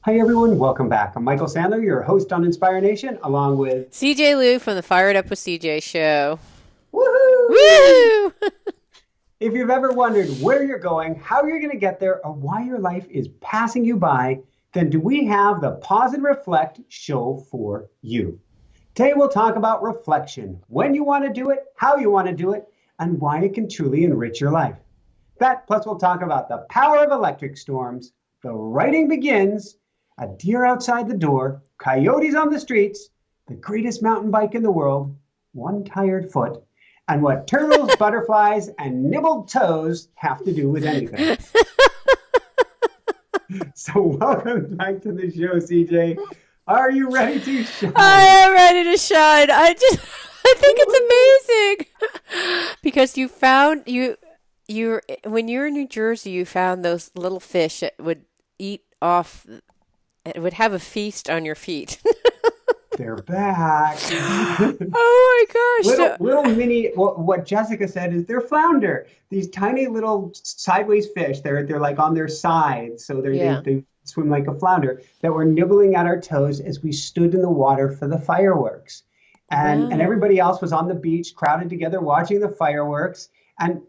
Hi, everyone. Welcome back. I'm Michael Sandler, your host on Inspire Nation, along with CJ Lou from the Fired Up with CJ show. Woohoo! Woo! If you've ever wondered where you're going, how you're going to get there, or why your life is passing you by, then do we have the Pause and Reflect show for you. Today, we'll talk about reflection, when you want to do it, how you want to do it, and why it can truly enrich your life. That, plus, we'll talk about the power of electric storms, the writing begins, a deer outside the door, coyotes on the streets, the greatest mountain bike in the world, one tired foot, and what turtles, butterflies, and nibbled toes have to do with anything. So, welcome back to the show, CJ. Are you ready to I shine? am ready to shine. I think it's amazing because you when you're in New Jersey, you found those little fish that would eat off. It would have a feast on your feet. They're back. Oh my gosh! Little mini. What Jessica said is they're flounder. These tiny little sideways fish. They're like on their sides, so Yeah. they swim like a flounder. That were nibbling at our toes as we stood in the water for the fireworks, and Wow. everybody else was on the beach, crowded together, watching the fireworks, and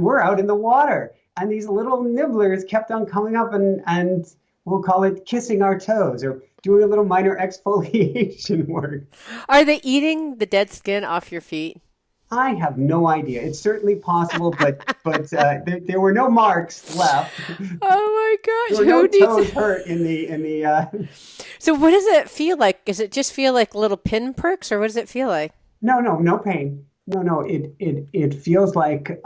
we're out in the water, and these little nibblers kept on coming up and we'll call it kissing our toes or doing a little minor exfoliation work. Are they eating the dead skin off your feet? I have no idea. It's certainly possible, but there were no marks left. Oh my There gosh! were no Who needs? toes hurt in the. So what does it feel like? Does it just feel like little pin pricks, or what does it feel like? No pain. No. It feels like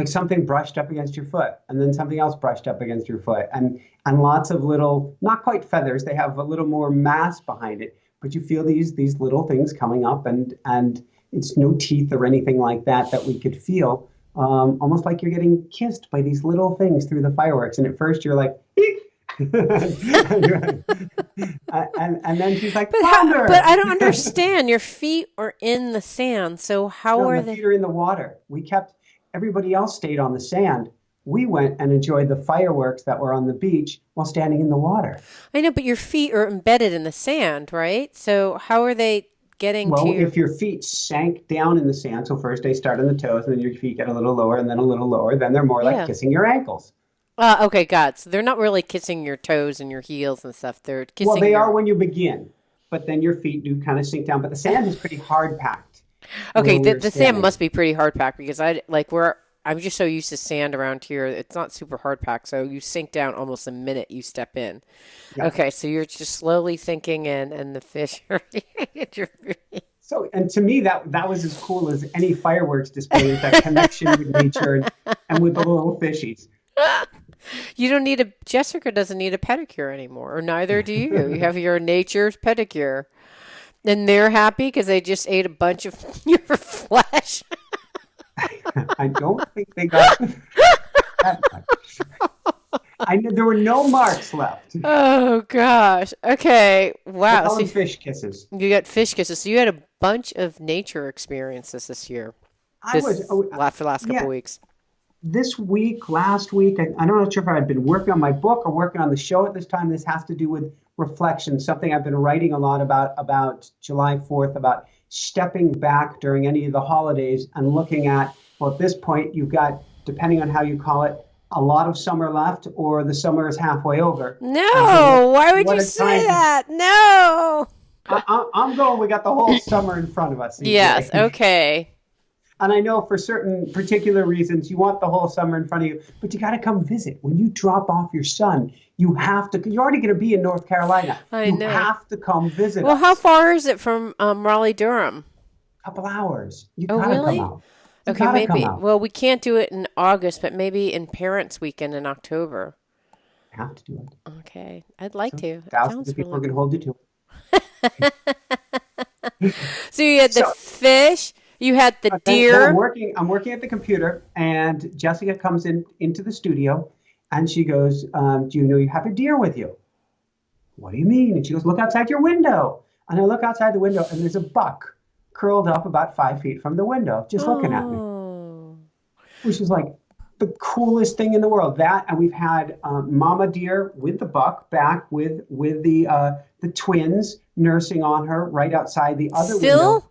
something brushed up against your foot, and then something else brushed up against your foot, and lots of little, not quite feathers. They have a little more mass behind it, but you feel these little things coming up, and it's no teeth or anything like that we could feel. Almost like you're getting kissed by these little things through the fireworks. And at first you're like, eek! And then she's like, But flounder! I don't understand. Your feet are in the sand, so how No, are the they? feet are in the water. Everybody else stayed on the sand. We went and enjoyed the fireworks that were on the beach while standing in the water. I know, but your feet are embedded in the sand, right? So how are they getting to Well, your? if your feet sank down in the sand, so first they start on the toes, and then your feet get a little lower and then a little lower, then they're more like Yeah. kissing your ankles. Okay, God. So they're not really kissing your toes and your heels and stuff. They're Well, kissing they are your. when you begin, but then your feet do kind of sink down. But the sand is pretty hard packed Okay, where we were the sand standing. must be pretty hard packed because I like where I'm just so used to sand around here. It's not super hard packed, so you sink down almost the minute you step in. Yeah. Okay, so you're just slowly sinking in, and the fish are at your feet. So, and to me, that was as cool as any fireworks display is that connection with nature and with the little fishies. You don't need a Jessica doesn't need a pedicure anymore, or neither do you. You have your nature's pedicure, and they're happy because they just ate a bunch of your flesh. I don't think they got that much. I know there were no marks left. Oh gosh. Okay. We'll Wow. call So them fish kisses. you got fish kisses. So you had a bunch of nature experiences this year. I was, This oh, for the last couple yeah, of weeks. this week, last week, I'm not sure if I'd been working on my book or working on the show at this time. This has to do with reflection, something I've been writing a lot about July 4th, about stepping back during any of the holidays and looking at, well, at this point, you've got, depending on how you call it, a lot of summer left or the summer is halfway over. And so No. Why would what you a say time to, that? No. I'm going, we got the whole summer in front of us, Yes. CJ. Okay. And I know for certain particular reasons you want the whole summer in front of you, but you got to come visit. When you drop off your son, you have to, you're already going to be in North Carolina. I You know. have to come visit Well, how us. far is it from Raleigh, Durham? A couple hours. You Oh, got to come really? out. You Okay, got to come maybe. out. Well, we can't do it in August, but maybe in Parents' Weekend in October. Have to do it. Okay, I'd like So to. It thousands sounds of people really are going to cool. hold you to So you had the it. fish, you had the Then deer. I'm working at the computer, and Jessica comes into the studio, and she goes, "Do you know you have a deer with you?" What do you mean? And she goes, "Look outside your window." And I look outside the window, and there's a buck curled up about 5 feet from the window, just looking at me. Oh, Which is like, The coolest thing in the world. That, and we've had Mama Deer with the buck back with the twins nursing on her right outside the other window. Still?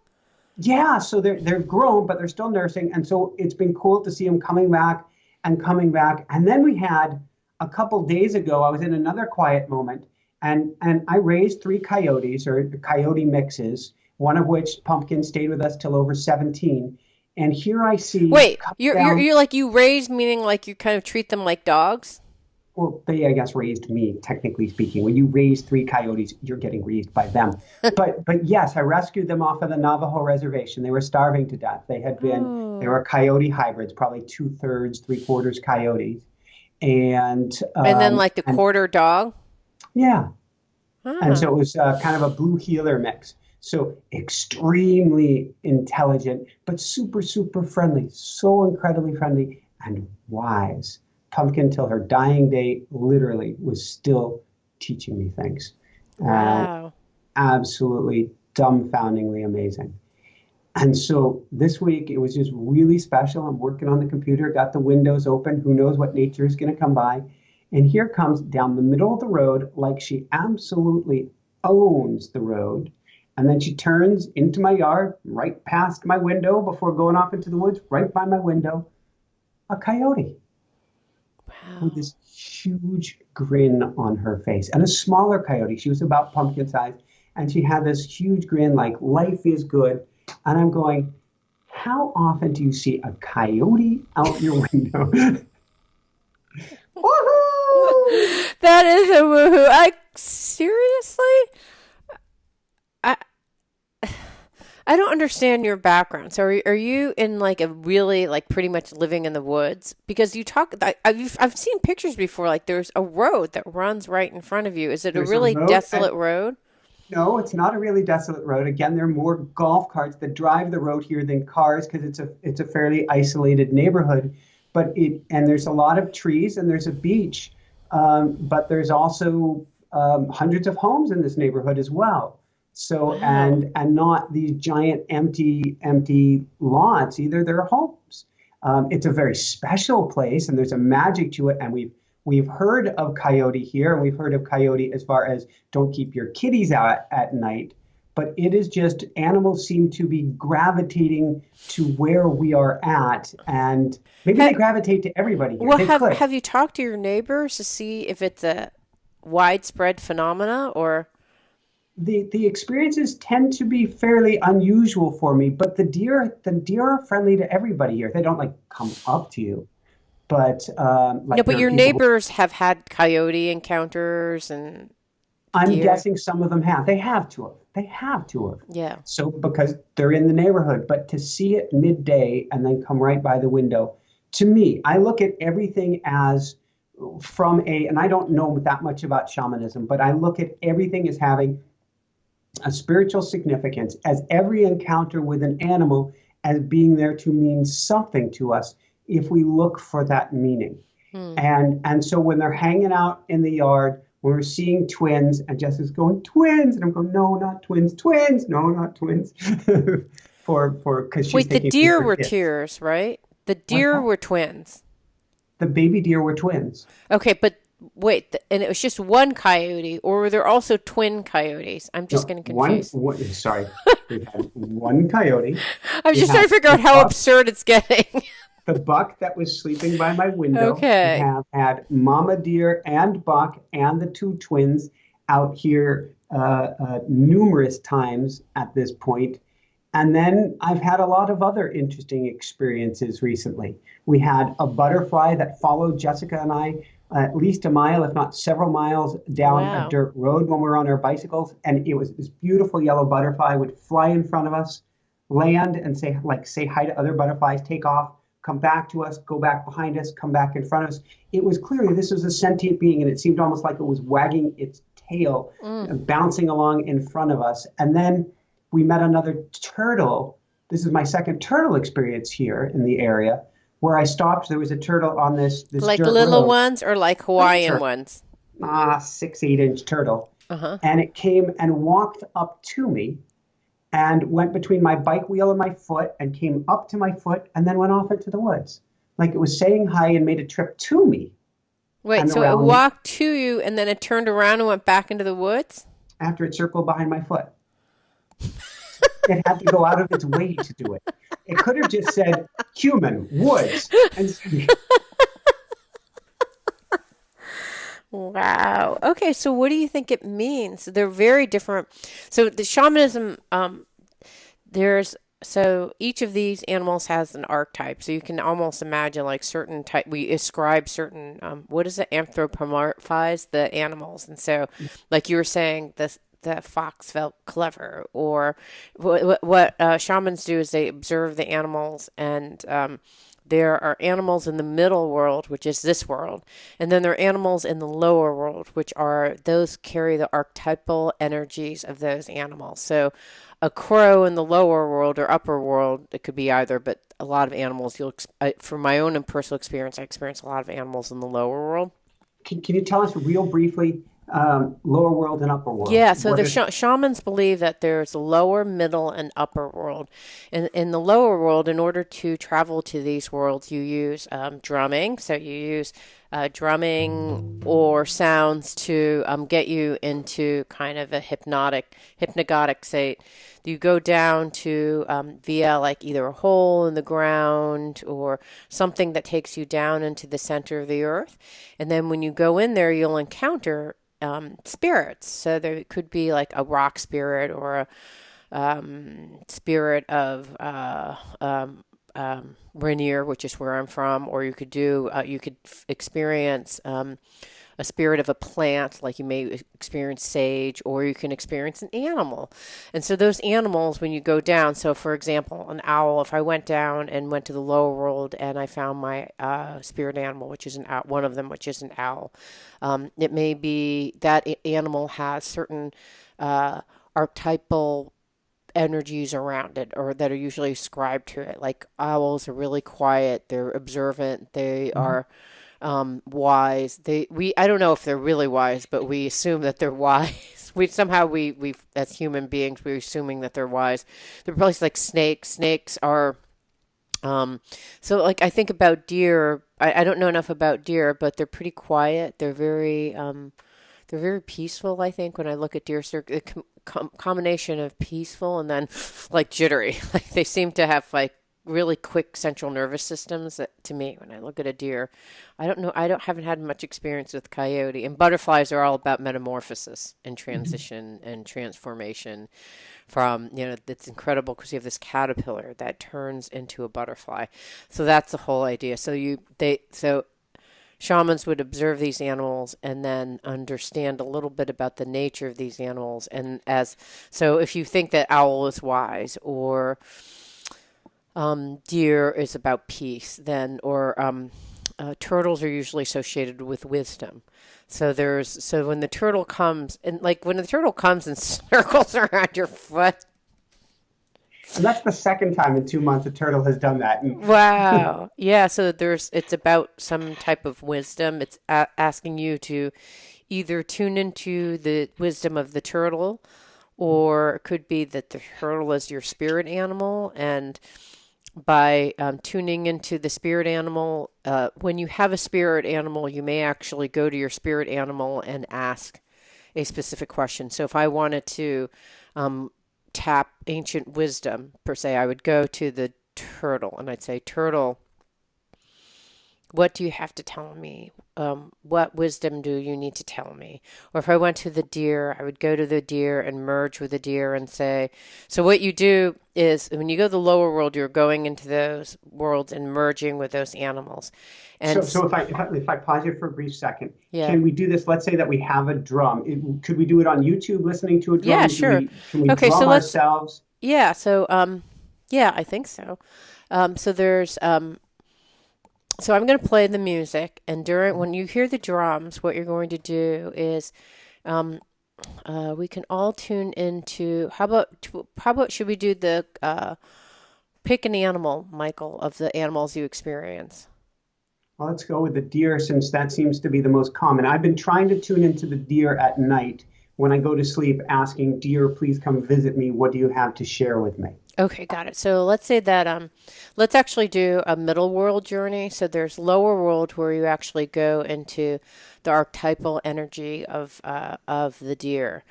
Yeah, so they're grown, but they're still nursing, and so it's been cool to see them coming back and coming back. And then we had a couple days ago, I was in another quiet moment, and I raised three coyotes or coyote mixes, one of which Pumpkin stayed with us till over 17. And here I see Wait, come down. you're like you raised, meaning like you kind of treat them like dogs? Well, they, I guess, raised me, technically speaking. When you raise three coyotes, you're getting raised by them. But yes, I rescued them off of the Navajo reservation. They were starving to death. They Oh. were coyote hybrids, probably two-thirds, three-quarters coyotes. And And then like the and quarter dog? yeah, and so Ah. it was kind of a blue heeler mix. So extremely intelligent, but super, super friendly. So incredibly friendly and wise. Pumpkin, till her dying day, literally was still teaching me things. Uh, Wow. Absolutely dumbfoundingly amazing. And so this week it was just really special. I'm working on the computer, got the windows open. Who knows what nature is going to come by? And here comes down the middle of the road, like she absolutely owns the road. And then she turns into my yard, right past my window before going off into the woods, right by my window, a coyote with Wow. this huge grin on her face and a smaller coyote. She was about pumpkin size. And she had this huge grin like life is good. And I'm going, how often do you see a coyote out your window? Woohoo! That is a woohoo. I seriously? I I don't understand your background. So are you in like a really like pretty much living in the woods? Because you talk, I've seen pictures before. Like there's a road that runs right in front of you. Is it a There's a really road, and desolate road? no, it's not a really desolate road. Again, there are more golf carts that drive the road here than cars because it's a fairly isolated neighborhood. But it and there's a lot of trees and there's a beach, but there's also hundreds of homes in this neighborhood as well. So Wow. and not these giant empty lots either. They're homes. It's a very special place and there's a magic to it. And we've heard of coyote here and we've heard of coyote as far as don't keep your kitties out at night. But it is just animals seem to be gravitating to where we are at, and maybe they Ha, gravitate to everybody here. well, They could. have you talked to your neighbors to see if it's a widespread phenomena or? The experiences tend to be fairly unusual for me, but the deer are friendly to everybody here. They don't like come up to you, but No, like but there are your people. neighbors have had coyote encounters and I'm deer. guessing some of them have. They have to have. They have to have. Yeah. So because they're in the neighborhood, but to see it midday and then come right by the window, to me, I look at everything as from a, and I don't know that much about shamanism, but I look at everything as having a spiritual significance, as every encounter with an animal as being there to mean something to us if we look for that meaning. Hmm. And so when they're hanging out in the yard, when we're seeing twins, and Jessica's going twins, and I'm going no, not twins, twins, no, not twins, for because she's Wait, the thinking we deer were were kids. tears, right? The What's deer that? were twins. The baby deer were twins. Okay, but wait, and it was just one coyote, or were there also twin coyotes? I'm just No, getting confused. sorry, we've had one coyote. I'm We just trying have to figure the out how buck, absurd it's getting. the buck that was sleeping by my window. We Okay. have had mama deer and buck and the two twins out here numerous times at this point. And then I've had a lot of other interesting experiences recently. We had a butterfly that followed Jessica and I at least a mile, if not several miles down a Wow. dirt road when we were on our bicycles. And it was this beautiful yellow butterfly would fly in front of us, land and say hi to other butterflies, take off, come back to us, go back behind us, come back in front of us. It was clearly this was a sentient being, and it seemed almost like it was wagging its tail, Mm. bouncing along in front of us. And then we met another turtle. This is my second turtle experience here in the area where I stopped. There was a turtle on this Like dirt little road, ones or like little Hawaiian turtle, ones? 6, 8 inch turtle. Uh-huh. And it came and walked up to me and went between my bike wheel and my foot and came up to my foot and then went off into the woods. like it was saying hi and made a trip to me Wait, and so it around me walked to you and then it turned around and went back into the woods? after it circled behind my foot. It had to go out of its way to do it. It could have just said human, woods, and Wow. Okay, so what do you think it means? They're very different. So the shamanism, there's so each of these animals has an archetype. So you can almost imagine like certain type. We ascribe certain. What is it? Anthropomorphize the animals, and so like you were saying, the fox felt clever, or what shamans do is they observe the animals and. There are animals in the middle world, which is this world, and then there are animals in the lower world, which are those carry the archetypal energies of those animals. So, a crow in the lower world or upper world, it could be either, but a lot of animals, from my own and personal experience, I experience a lot of animals in the lower world. can you tell us real briefly, lower world and upper world? Yeah, so What the is shamans believe that there's a lower, middle, and upper world. In the lower world, in order to travel to these worlds, you use drumming. So you use drumming or sounds to get you into kind of a hypnagogic state. You go down to via like either a hole in the ground or something that takes you down into the center of the earth. And then when you go in there, you'll encounter spirits. So there could be like a rock spirit or a spirit of Rainier, which is where I'm from, or you could experience a spirit of a plant, like you may experience sage, or you can experience an animal. And so those animals, when you go down, so for example, an owl, if I went down and went to the lower world and I found my spirit animal, which is an owl, one of them, which is an owl, it may be that animal has certain archetypal energies around it or that are usually ascribed to it. Like owls are really quiet, they're observant, they Mhm. are wise. I don't know if they're really wise, but we assume that they're wise. We as human beings we're assuming that they're wise. They're probably like snakes. Snakes are so like I think about deer. I don't know enough about deer, but they're pretty quiet. They're very peaceful. I think when I look at deer, so the combination of peaceful and then like jittery. Like they seem to have like really quick central nervous systems that, to me when I look at a deer. I don't know, haven't had much experience with coyote, and butterflies are all about metamorphosis and Mhm. transition and transformation from, it's incredible because you have this caterpillar that turns into a butterfly. So that's the whole idea. So shamans would observe these animals and then understand a little bit about the nature of these animals. And so if you think that owl is wise or deer is about peace, then or turtles are usually associated with wisdom. So when the turtle comes and circles around your foot. And that's the second time in 2 months a turtle has done that. And Wow. Yeah, so it's about some type of wisdom. It's asking you to either tune into the wisdom of the turtle, or it could be that the turtle is your spirit animal. And by tuning into the spirit animal, when you have a spirit animal, you may actually go to your spirit animal and ask a specific question. So if I wanted to um, tap ancient wisdom, per se, I would go to the turtle and I'd say, Turtle, what do you have to tell me? What wisdom do you need to tell me? Or if I went to the deer, I would go to the deer and merge with the deer and say, so what you do is when you go to the lower world, you're going into those worlds and merging with those animals. And so if I pause you for a brief second, yeah, can we do this? Let's say that we have a drum. Could we do it on YouTube, listening to a yeah, drum? sure. Can we Okay, so drum let's, ourselves? yeah, so, yeah, I think so. So so I'm going to play the music, and when you hear the drums, what you're going to do is, um, we can all tune into. How about should we do the pick an animal, Michael, of the animals you experience? Well, let's go with the deer since that seems to be the most common. I've been trying to tune into the deer at night when I go to sleep asking, Dear, please come visit me. What do you have to share with me? Okay, got it. So let's say that let's actually do a middle world journey. So there's lower world where you actually go into the archetypal energy of the deer.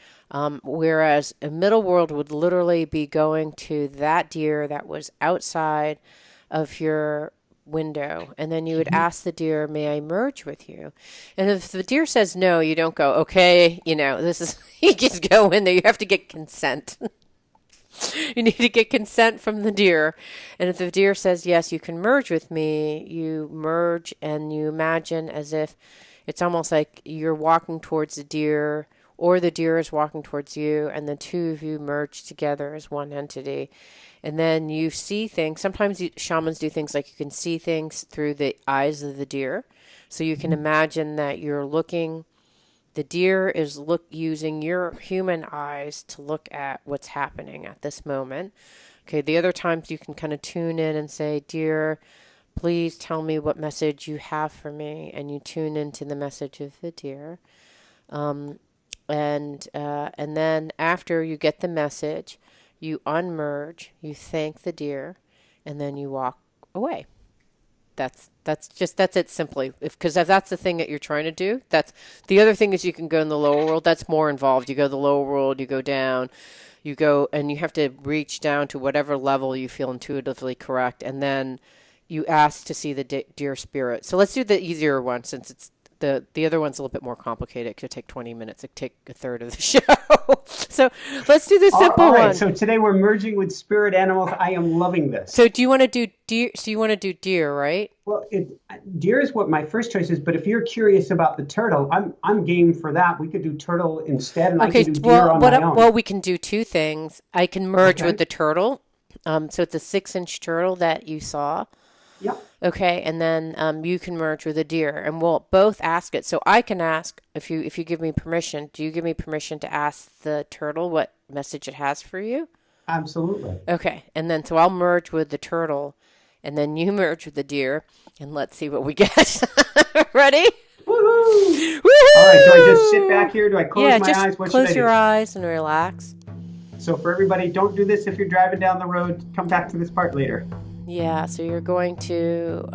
Whereas a middle world would literally be going to that deer that was outside of your window, and then you would Mhm. ask the deer, may I merge with you? And if the deer says no, you don't go, okay, this is, you just go in there. You have to get consent. You need to get consent from the deer. And if the deer says, yes, you can merge with me, you merge and you imagine as if it's almost like you're walking towards the deer or the deer is walking towards you, and the two of you merge together as one entity. And then you see things. Sometimes shamans do things like you can see things through the eyes of the deer. So you can imagine that you're looking, the deer is using your human eyes to look at what's happening at this moment. Okay, the other times you can kind of tune in and say, Dear, please tell me what message you have for me. And you tune into the message of the deer. Um, and then after you get the message, you unmerge, you thank the deer, and then you walk away. That's it simply. If that's the thing that you're trying to do, that's the other thing is you can go in the lower world. That's more involved. You go to the lower world, you go down, you go and you have to reach down to whatever level you feel intuitively correct, and then you ask to see the deer spirit. So let's do the easier one since it's the other one's a little bit more complicated. It could take 20 minutes. It could take a third of the show. So let's do the All simple right. one. So today we're merging with spirit animals. I am loving this. So do you want to do deer? So you want to do deer, right? Well, deer is what my first choice is, but if you're curious about the turtle, I'm game for that. We could do turtle instead, and I can Okay, do deer well, on my well, own. we can do two things. I can merge with Okay. the turtle. So it's a 6-inch turtle that you saw. Yep. Okay, and then you can merge with a deer, and we'll both ask it. So I can ask if you give me permission. Do you give me permission to ask the turtle what message it has for you? Absolutely. Okay, and then so I'll merge with the turtle, and then you merge with the deer, and let's see what we get. Ready? Woohoo! All right. Do I just sit back Woohoo! here? Do I close Yeah, my just eyes? What should I close your do? eyes and relax. So for everybody, don't do this if you're driving down the road. Come back to this part later. Yeah, so you're going to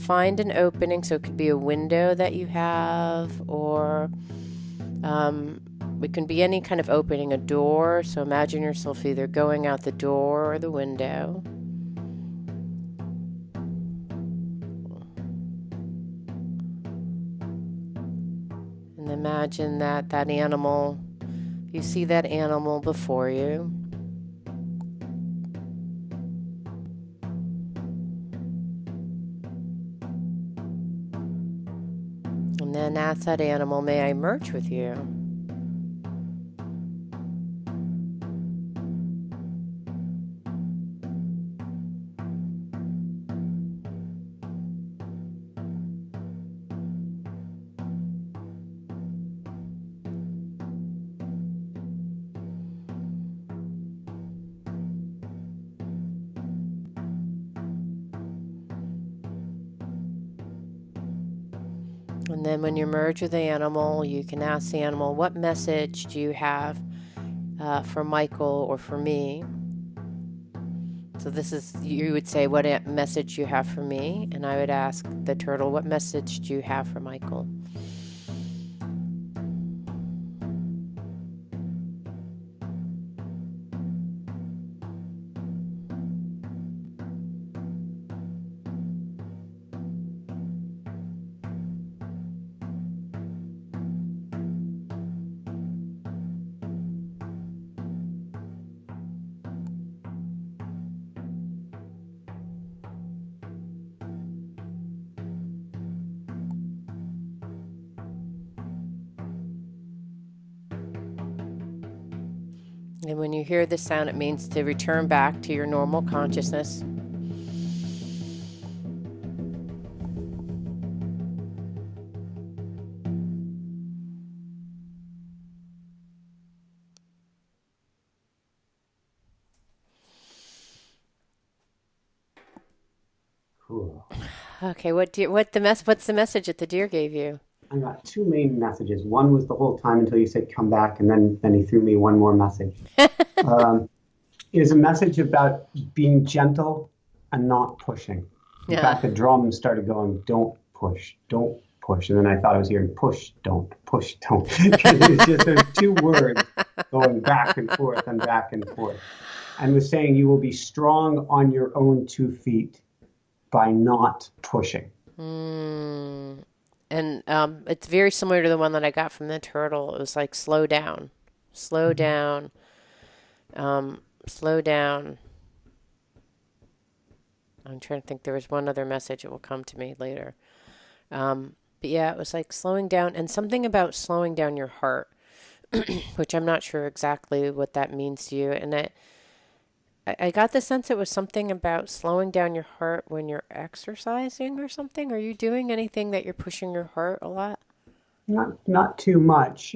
find an opening. So it could be a window that you have, or um, it can be any kind of opening, a door. So imagine yourself either going out the door or the window. And imagine that animal, you see that animal before you. And then ask that animal, may I merge with you? And then when you merge with the animal, you can ask the animal, what message do you have for Michael or for me? So this is, you would say, what message you have for me? And I would ask the turtle, what message do you have for Michael? And when you hear this sound, it means to return back to your normal consciousness. Cool. Okay, what's the message that the deer gave you? I got two main messages. One was the whole time until you said come back, and then he threw me one more message. Um, it was a message about being gentle and not pushing. In Yeah. fact, the drum started going, don't push, don't push. And then I thought I was hearing push, don't, because it's just those two words going back and forth and back and forth. And was saying you will be strong on your own 2 feet by not pushing. Mm. And it's very similar to the one that I got from the turtle. It was like slow down, slow down. I'm trying to think. There was one other message. It will come to me later. But yeah, it was like slowing down and something about slowing down your heart, which I'm not sure exactly what that means to you. And I got the sense it was something about slowing down your heart when you're exercising or something. Are you doing anything that you're pushing your heart a lot? Not too much.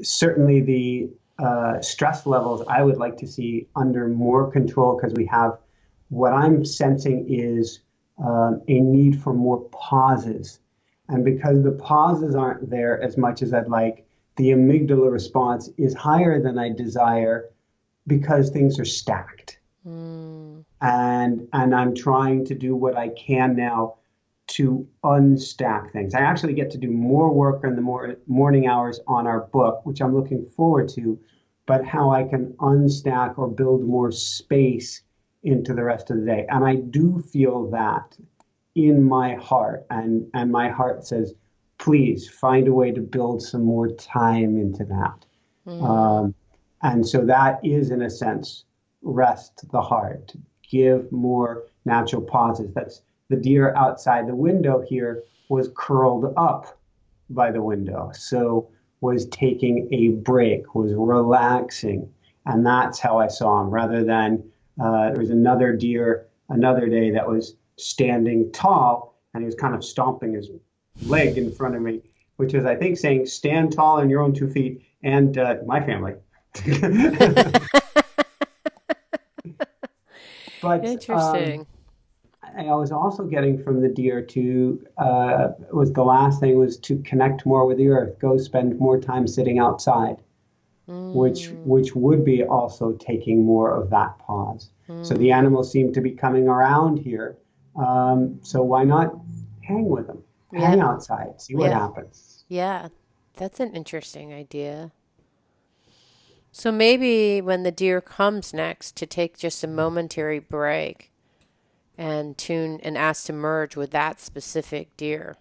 Certainly, the stress levels I would like to see under more control because we have what I'm sensing is a need for more pauses. And because the pauses aren't there as much as I'd like, the amygdala response is higher than I desire because things are stacked. Mm. And I'm trying to do what I can now to unstack things. I actually get to do more work in the morning hours on our book, which I'm looking forward to, but how I can unstack or build more space into the rest of the day. And I do feel that in my heart, and my heart says, please find a way to build some more time into that. Mm. Um, and so that is, in a sense, rest the heart, give more natural pauses. That's the deer outside the window here was curled up by the window. So was taking a break, was relaxing. And that's how I saw him rather than there was another deer another day that was standing tall and he was kind of stomping his leg in front of me, which is, I think, saying stand tall in your own 2 feet and my family. But Interesting. I was also getting from the deer to was the last thing was to connect more with the earth, go spend more time sitting outside, Mm. which would be also taking more of that pause. So the Mm. animals seem to be coming around here. So why not hang with them, hang Yeah. outside, see what Yeah. happens. Yeah. That's an interesting idea. So maybe when the deer comes next to take just a momentary break and tune and ask to merge with that specific deer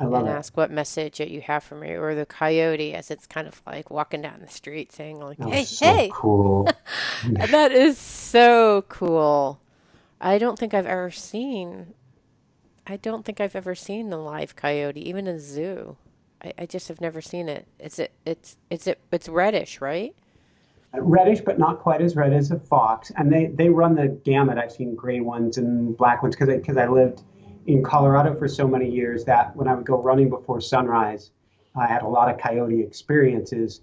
I love and it. ask what message that you have for me, or the coyote as it's kind of like walking down the street saying like, That was hey, so hey. cool. That is so cool. I don't think I've ever seen I don't think I've ever seen a live coyote, even in a zoo. I just have never seen it. It's reddish, right? Reddish, but not quite as red as a fox. And they run the gamut. I've seen gray ones and black ones because I lived in Colorado for so many years that when I would go running before sunrise, I had a lot of coyote experiences.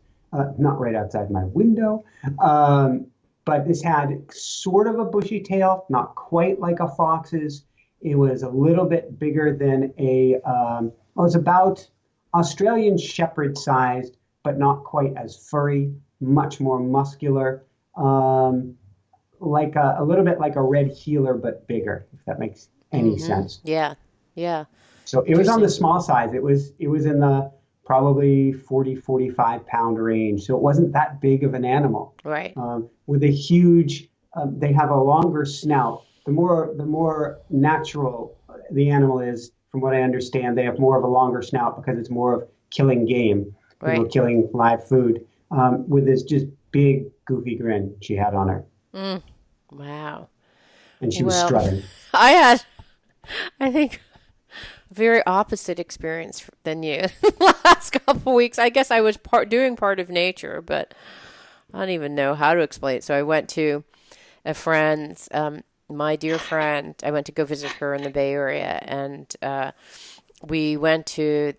Not right outside my window, but this had sort of a bushy tail, not quite like a fox's. It was a little bit bigger than it was about Australian Shepherd sized, but not quite as furry, much more muscular, like a little bit like a red heeler, but bigger, if that makes any Mm-hmm. sense. Yeah. Yeah. So it was on the Interesting. small size. It was in the probably 40-45 pound range. So it wasn't that big of an animal. Right. With a huge, they have a longer snout. The more natural the animal is, from what I understand, they have more of a longer snout because it's more of killing game, Right. killing live food. With this just big goofy grin she had on her, Mm. Wow. and she was Well, strutting. I had, I think, a very opposite experience than you the last couple weeks. I guess I was doing part of nature, but I don't even know how to explain it. So I went to a friend's, my dear friend. I went to go visit her in the Bay Area, and we went to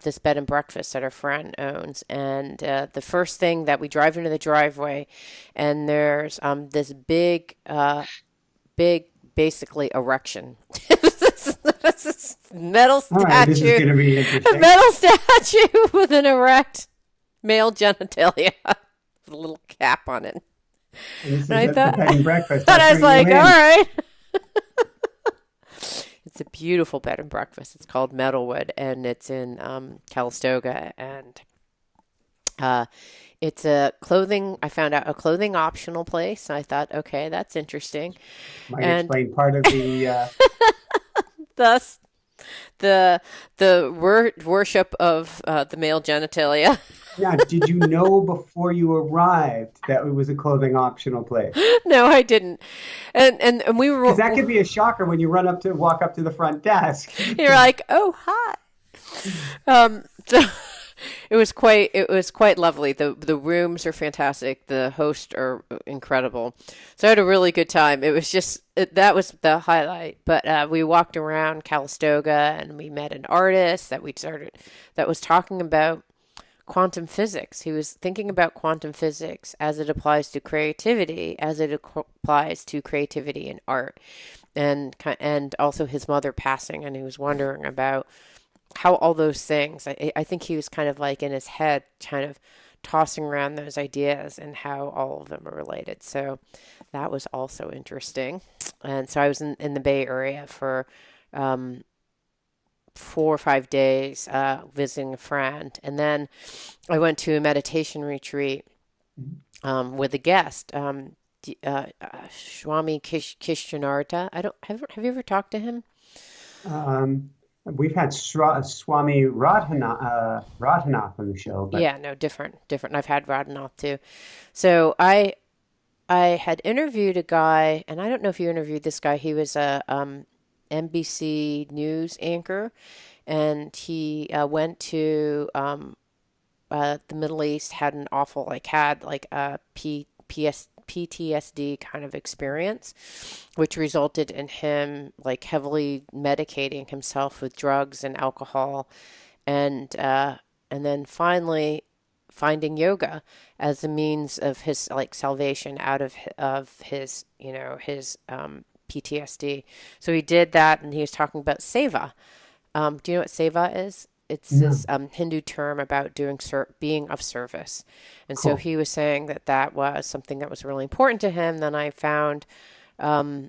this bed and breakfast that our friend owns. And the first thing that we drive into the driveway, and there's this big, basically erection. This metal All right, this is statue, going to be a interesting. metal statue with an erect male genitalia with a little cap on it. And this And is I at the thought, bed and breakfast. and That's I was bringing you like, all in. right. It's a beautiful bed and breakfast. It's called Metalwood, and it's in Calistoga, and uh, it's a clothing. I found out a clothing optional place. I thought, okay, that's interesting, Might and explain part of the. thus the worship of the male genitalia. Now, did you know before you arrived that it was a clothing optional place? No, I didn't, and we Because were. that could be a shocker when you walk up to the front desk. You're like, oh hi. So it was quite lovely. The rooms are fantastic. The hosts are incredible. So I had a really good time. It was just that was the highlight. But we walked around Calistoga and we met an artist that was talking about quantum physics. He was thinking about quantum physics as it applies to creativity, as it applies to creativity in art, and also his mother passing, and he was wondering about how all those things. I think he was kind of like in his head, kind of tossing around those ideas and how all of them are related. So that was also interesting. And so I was in the Bay Area for 4 or 5 days visiting a friend. And then I went to a meditation retreat with a guest, Swami Kishnarta. I don't have you ever talked to him? We've had Swami Radhanath on the show, but Yeah, no, different. I've had Radhanath too. So I had interviewed a guy, and I don't know if you interviewed this guy. He was a NBC News anchor, and he went to the Middle East, had an awful, had a PTSD kind of experience, which resulted in him heavily medicating himself with drugs and alcohol, and then finally finding yoga as a means of his salvation out of his his PTSD. So he did that, and he was talking about seva. Do you know what seva is? It's no, this Hindu term about being of service. And so cool. he was saying that was something that was really important to him. Then I found, I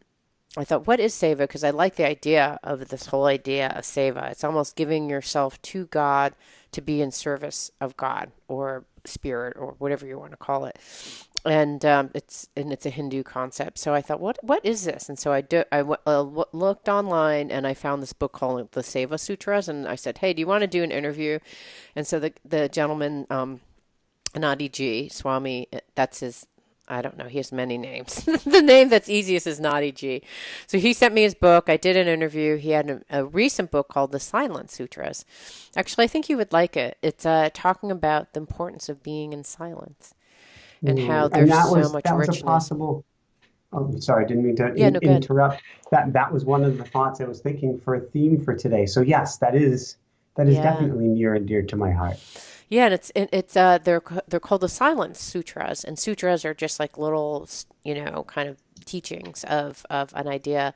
thought, what is seva? Because I like the idea of this whole idea of seva. It's almost giving yourself to God to be in service of God or spirit or whatever you want to call it. And it's a Hindu concept. So I thought, what is this? And so looked online, and I found this book called the Seva Sutras. And I said, hey, do you want to do an interview? And so the gentleman, Nadi G Swami, that's his. I don't know. He has many names. The name that's easiest is Nadi G. So he sent me his book. I did an interview. He had a recent book called The Silent Sutras. Actually, I think you would like it. It's talking about the importance of being in silence and how And there's so much that was a richness. possible. Oh, sorry, didn't mean to Yeah, no good. interrupt. That was one of the thoughts I was thinking for a theme for today. So yes, that is Yeah. definitely near and dear to my heart. Yeah, and it's they're called the Silent Sutras, and sutras are just like little kind of teachings of an idea,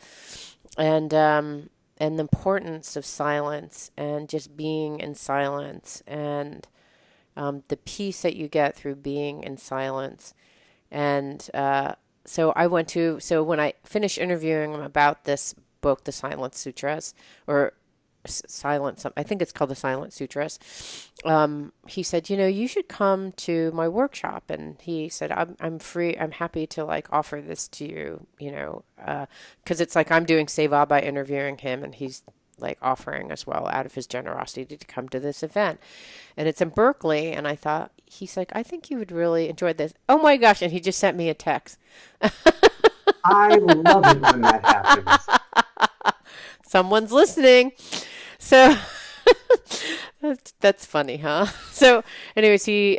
and the importance of silence and just being in silence, and the peace that you get through being in silence. And so when I finished interviewing him about this book, The Silent Sutras, or Silent, I think it's called The Silent Sutras, he said, you should come to my workshop. And he said, I'm free. I'm happy to offer this to you, because it's like I'm doing seva by interviewing him, and he's offering as well out of his generosity to come to this event. And it's in Berkeley. And I thought, he's like, I think you would really enjoy this. Oh my gosh. And he just sent me a text. I love it when that happens. Someone's listening. So that's funny, huh? So anyways, he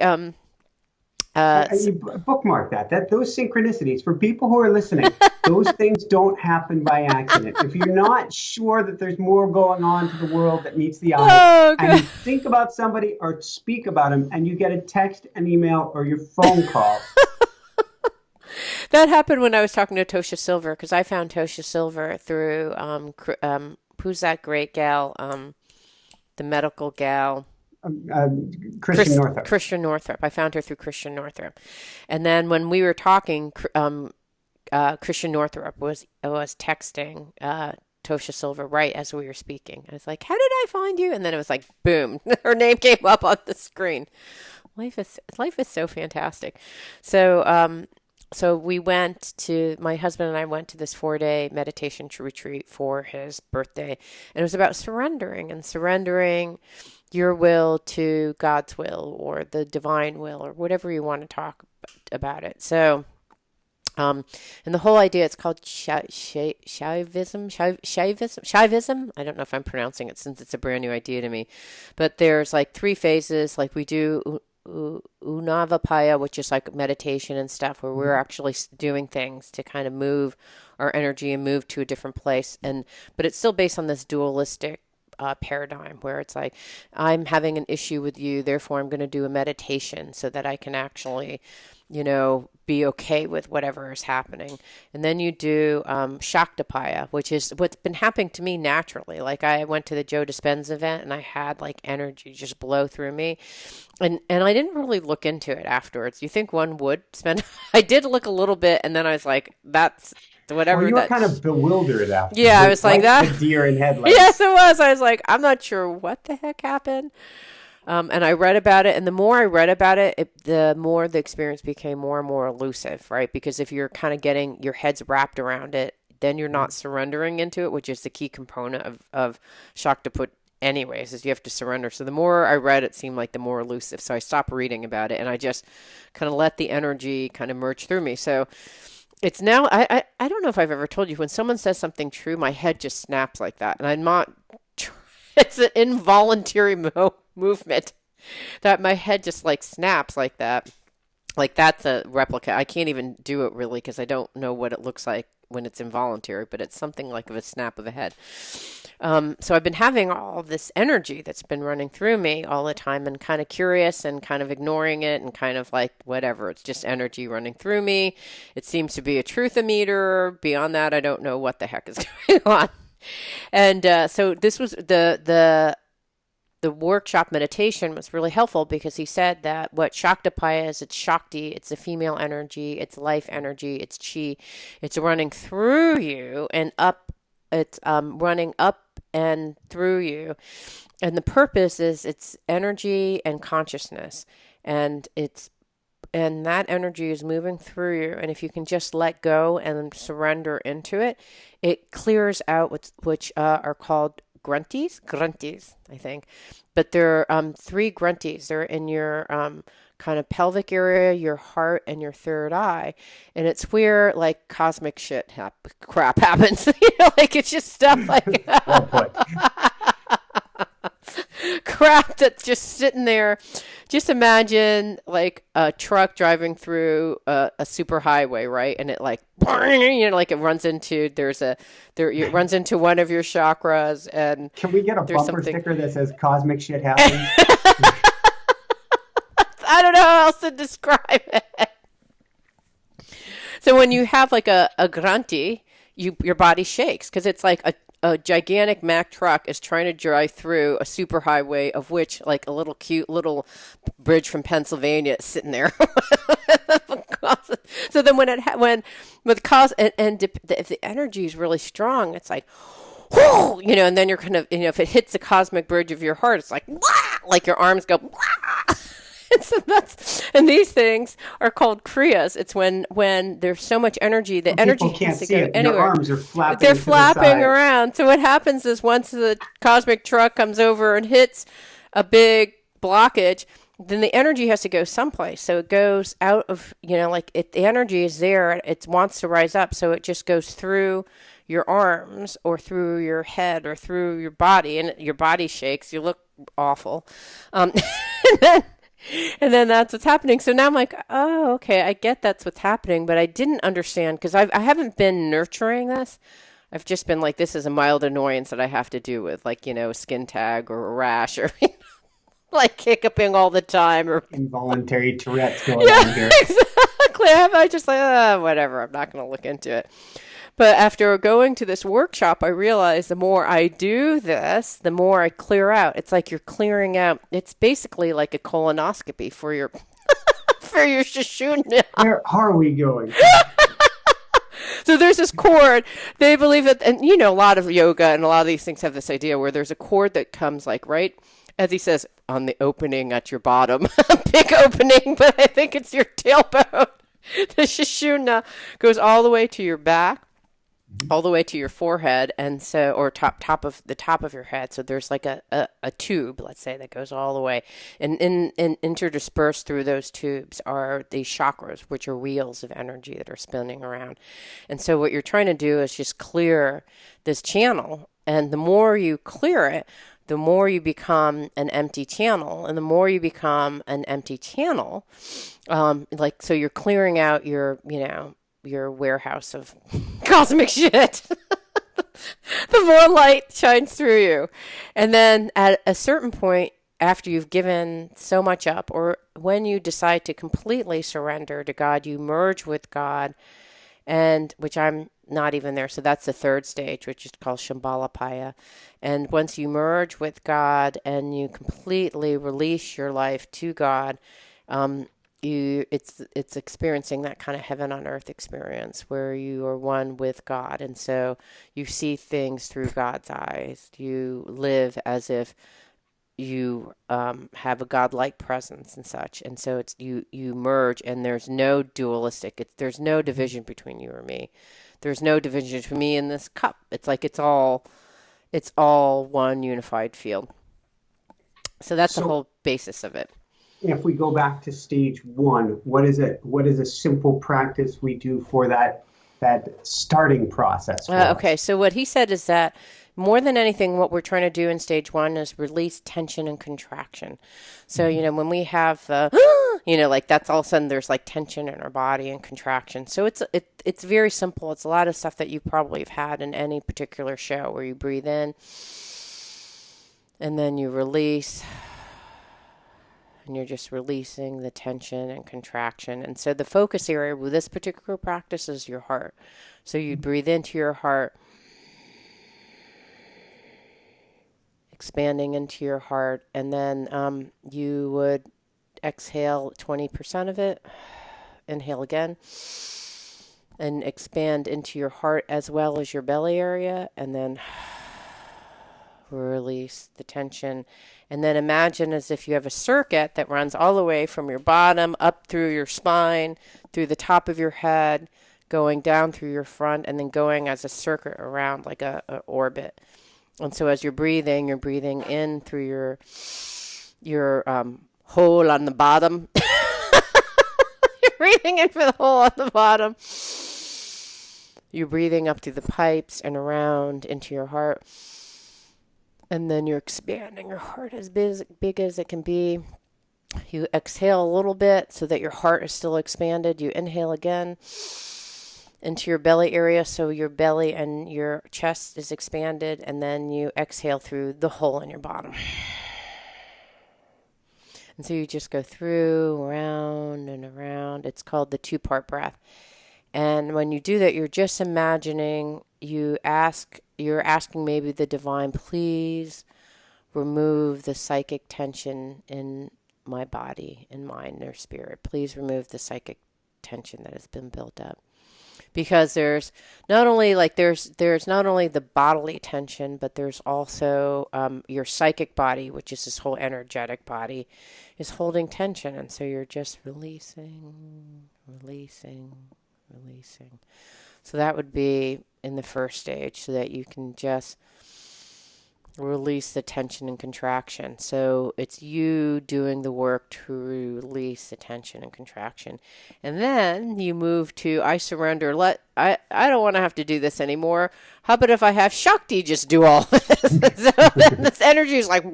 You bookmark that. Those synchronicities for people who are listening, those things don't happen by accident. If you're not sure that there's more going on to the world that meets the eye, oh and god. you think about somebody or speak about them, and you get a text, an email, or your phone call. That happened when I was talking to Tosha Silver, because I found Tosha Silver through who's that great gal? The medical gal. Christian Northrup. Christian Northrup. I found her through Christian Northrup. And then when we were talking, Christian Northrup was texting Tosha Silva right as we were speaking. I was like, "How did I find you?" And then it was like, boom, her name came up on the screen. Life is so fantastic. So we went to my husband and I went to this 4-day meditation retreat for his birthday, and it was about surrendering your will to God's will or the divine will or whatever you want to talk about it. So, and the whole idea, it's called Shaivism. I don't know if I'm pronouncing it since it's a brand new idea to me, but there's like 3 phases. Like we do Unavapaya, which is like meditation and stuff, where we're actually doing things to kind of move our energy and move to a different place. But it's still based on this dualistic paradigm where it's like, I'm having an issue with you, therefore I'm going to do a meditation so that I can actually, be okay with whatever is happening. And then you do Shaktiput, which is what's been happening to me naturally. Like I went to the Joe Dispenza event and I had like energy just blow through me. And I didn't really look into it afterwards. You think one would spend, I did look a little bit and then I was like, that's whatever. Well, you were kind of bewildered after. Yeah, I was like that. The deer in headlights. Yes, it was. I was like, I'm not sure what the heck happened. And I read about it, and the more I read about it, the more the experience became more and more elusive, right? Because if you're kind of getting your head's wrapped around it, then you're not surrendering into it, which is the key component of Shaktiput anyways, is you have to surrender. So the more I read, it seemed like the more elusive. So I stopped reading about it, and I just kind of let the energy kind of merge through me. So it's now, I don't know if I've ever told you, when someone says something true, my head just snaps like that. And I'm not, it's an involuntary movement that my head just like snaps like that. Like that's a replica. I can't even do it really because I don't know what it looks like when it's involuntary, but it's something like a snap of a head. So I've been having all this energy that's been running through me all the time and kind of curious and kind of ignoring it and kind of like whatever. It's just energy running through me. It seems to be a truth emitter. Beyond that, I don't know what the heck is going on. And so this was the workshop meditation was really helpful because he said that what Shaktipaya is, it's Shakti, it's a female energy, it's life energy, it's chi, it's running through you and up, it's running up and through you. And the purpose is it's energy and consciousness, and that energy is moving through you. And if you can just let go and surrender into it, it clears out which are called grunties, I think. But there are 3 grunties. They're in your kind of pelvic area, your heart, and your third eye. And it's where like cosmic crap happens. Like it's just stuff like Well put. crap that's just sitting there. Just imagine like a truck driving through a super highway, right? And it like, like it runs into it runs into one of your chakras. And can we get a bumper sticker that says "Cosmic shit happens"? I don't know how else to describe it. So when you have like a grunty, your body shakes because it's like a gigantic Mack truck is trying to drive through a superhighway of which like a little cute little bridge from Pennsylvania is sitting there. So then if the energy is really strong, it's like, whoo, and then you're kind of, if it hits the cosmic bridge of your heart, it's like, wah! Like your arms go, wah! And these things are called kriyas. It's when there's so much energy, the energy can't has to see go it. anywhere. Your arms are flapping. They're to the flapping side. around. So what happens is once the cosmic truck comes over and hits a big blockage, then the energy has to go someplace. So it goes out of, the energy is there. It wants to rise up. So it just goes through your arms or through your head or through your body, and your body shakes. You look awful. And then that's what's happening. So now I'm like, oh, okay, I get that's what's happening, but I didn't understand because I haven't been nurturing this. I've just been like, this is a mild annoyance that I have to deal with, like, a skin tag or a rash or like hiccuping all the time or involuntary Tourette's going on here. Exactly. I just like, whatever. I'm not going to look into it. But after going to this workshop, I realized the more I do this, the more I clear out. It's like you're clearing out. It's basically like a colonoscopy for your for your Shishuna. Where are we going? So there's this cord. They believe that, and a lot of yoga and a lot of these things have this idea where there's a cord that comes like right, as he says, on the opening at your bottom. Big opening, but I think it's your tailbone. The Shishuna goes all the way to your back, all the way to your forehead, and so, or top of your head. So there's like a tube, let's say, that goes all the way, and interdispersed through those tubes are these chakras, which are wheels of energy that are spinning around. And so what you're trying to do is just clear this channel, and the more you clear it, the more you become an empty channel, and the more you become an empty channel, so you're clearing out your warehouse of cosmic shit. The more light shines through you. And then at a certain point, after you've given so much up, or when you decide to completely surrender to God, you merge with God, and which I'm not even there. So that's the third stage, which is called Shambhalapaya. And once you merge with God and you completely release your life to God, it's experiencing that kind of heaven on earth experience where you are one with God, and so you see things through God's eyes. You live as if you have a godlike presence and such, and so it's you merge, and there's no dualistic. There's no division between you or me. There's no division between me and this cup. It's like it's all one unified field. So that's the whole basis of it. If we go back to stage one, what is it? What is a simple practice we do for that starting process? Okay, so what he said is that more than anything, what we're trying to do in stage one is release tension and contraction. So, when we have, like that's all of a sudden there's like tension in our body and contraction. So it's very simple. It's a lot of stuff that you probably have had in any particular show where you breathe in and then you release. And you're just releasing the tension and contraction. And so the focus area with this particular practice is your heart. So you breathe into your heart, expanding into your heart, and then you would exhale 20% of it, inhale again, and expand into your heart as well as your belly area, and then release the tension. And then imagine as if you have a circuit that runs all the way from your bottom up through your spine, through the top of your head, going down through your front, and then going as a circuit around like a orbit. And so as you're breathing in through your hole on the bottom. You're breathing in for the hole on the bottom. You're breathing up through the pipes and around into your heart. And then you're expanding your heart as big as it can be. You exhale a little bit so that your heart is still expanded. You inhale again into your belly area so your belly and your chest is expanded. And then you exhale through the hole in your bottom. And so you just go through, around and around. It's called the 2-part breath. And when you do that, you're just imagining, you're asking maybe the divine, please remove the psychic tension in my body, in mind or spirit. Please remove the psychic tension that has been built up. Because there's not only the bodily tension, but there's also your psychic body, which is this whole energetic body, is holding tension. And so you're just releasing. So that would be in the first stage, so that you can just release the tension and contraction. So it's you doing the work to release the tension and contraction. And then you move to, I surrender. I don't want to have to do this anymore. How about if I have Shakti just do all this? So then this energy is like,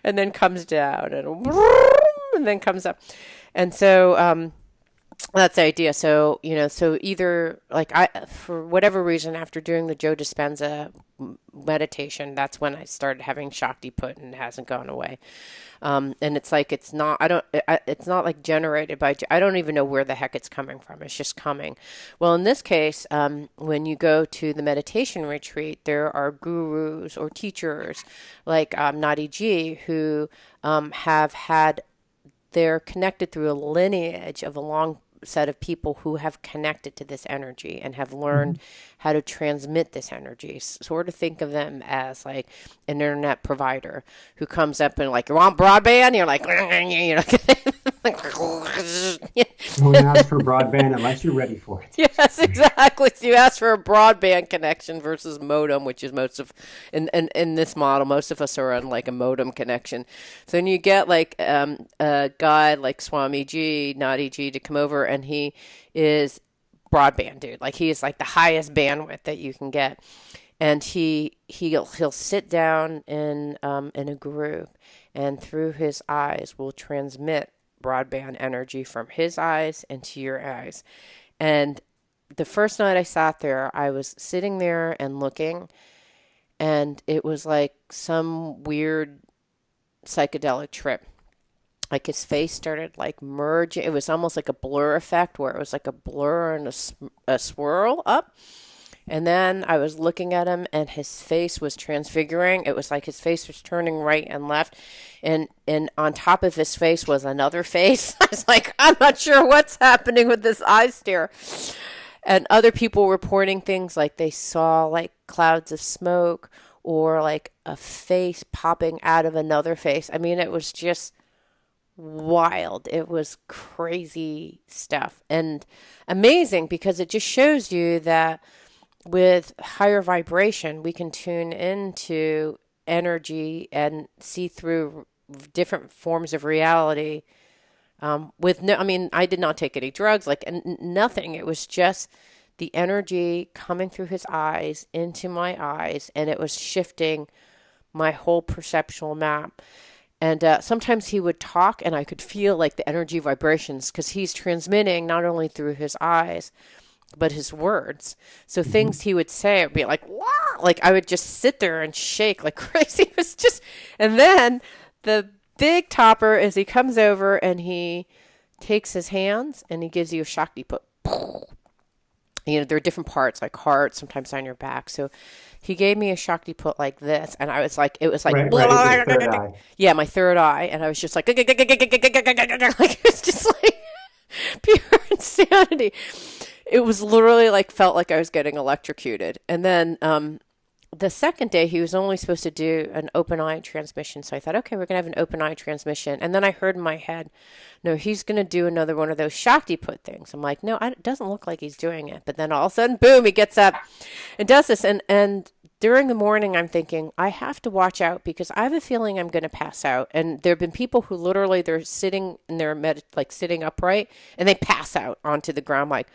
and then comes down, and then comes up. And so That's the idea. So, so either like for whatever reason, after doing the Joe Dispenza meditation, that's when I started having Shaktiput and it hasn't gone away. And it's like, it's not like generated by, I don't even know where the heck it's coming from. It's just coming. Well, in this case, when you go to the meditation retreat, there are gurus or teachers like Nadi G who have had, they're connected through a lineage of a long set of people who have connected to this energy and have learned how to transmit this energy. Sort of think of them as like an internet provider who comes up and like, you want broadband? You're like, you know, Don't ask for broadband unless you're ready for it. yes, exactly. So you ask for a broadband connection versus modem, which is in this model, most of us are on like a modem connection. So then you get like a guy like Swami G, Nadi G, to come over, and he is broadband dude. Like he is like the highest bandwidth that you can get. And he'll sit down in a group, and through his eyes will transmit broadband energy from his eyes into your eyes. And the first night I sat there, I was sitting there and looking, and it was like some weird psychedelic trip. Like his face started like merging. It was almost like a blur effect where it was like a blur and a swirl up. And then I was looking at him, and his face was transfiguring. It was like his face was turning right and left. And on top of his face was another face. I was like, I'm not sure what's happening with this eye stare. And other people reporting things like they saw like clouds of smoke or like a face popping out of another face. I mean, it was just wild. It was crazy stuff. And amazing because it just shows you that with higher vibration, we can tune into energy and see through different forms of reality. I mean, I did not take any drugs, like nothing. It was just the energy coming through his eyes into my eyes, and it was shifting my whole perceptual map. And sometimes he would talk, and I could feel like the energy vibrations because he's transmitting not only through his eyes, but his words. So things he would say would be like, wow, like I would just sit there and shake like crazy. It was just, and then the big topper is he comes over and he takes his hands and he gives you a Shaktiput. You know, there are different parts, like heart, sometimes on your back. So he gave me a Shaktiput like this, and I was like, it was like, Right, right, it's your third eye. yeah, my third eye, and I was just like, like it's just like pure insanity. It was literally like, felt like I was getting electrocuted. And then the second day, he was only supposed to do an open eye transmission. So I thought, okay, we're going to have an open eye transmission. And then I heard in my head, no, he's going to do another one of those Shaktiput things. I'm like, no, it doesn't look like he's doing it. But then all of a sudden, boom, he gets up and does this. And during the morning, I'm thinking, I have to watch out because I have a feeling I'm going to pass out. And there have been people who literally, they're sitting in their like sitting upright, and they pass out onto the ground. Like,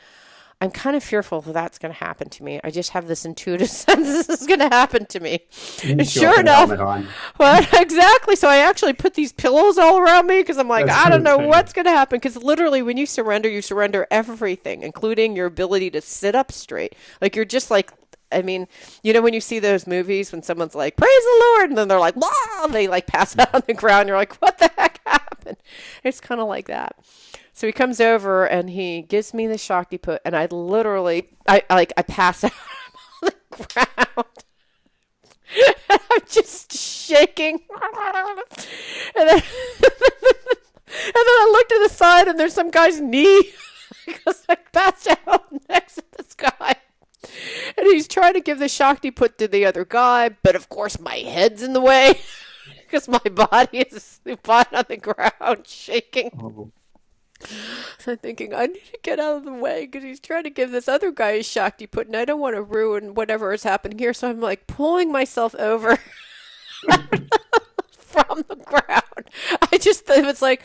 I'm kind of fearful that that's going to happen to me. I just have this intuitive sense this is going to happen to me. And sure enough, what exactly? So I actually put these pillows all around me because I'm like, I don't know what's going to happen. Because literally, when you surrender everything, including your ability to sit up straight. Like you're just like, I mean, you know, when you see those movies when someone's like, praise the Lord, and then they're like, wow, they like pass out on the ground. You're like, what the heck happened? It's kind of like that. So he comes over and he gives me the Shaktiput, and I literally, I pass out on the ground. And I'm just shaking. And then, and then I look to the side, and there's some guy's knee because I passed out next to this guy. And he's trying to give the Shaktiput to the other guy, but of course my head's in the way because my body is on the ground shaking. Oh. So I'm thinking, I need to get out of the way because he's trying to give this other guy his Shaktiput, and I don't want to ruin whatever is happening here. So I'm like pulling myself over from the ground. It was like,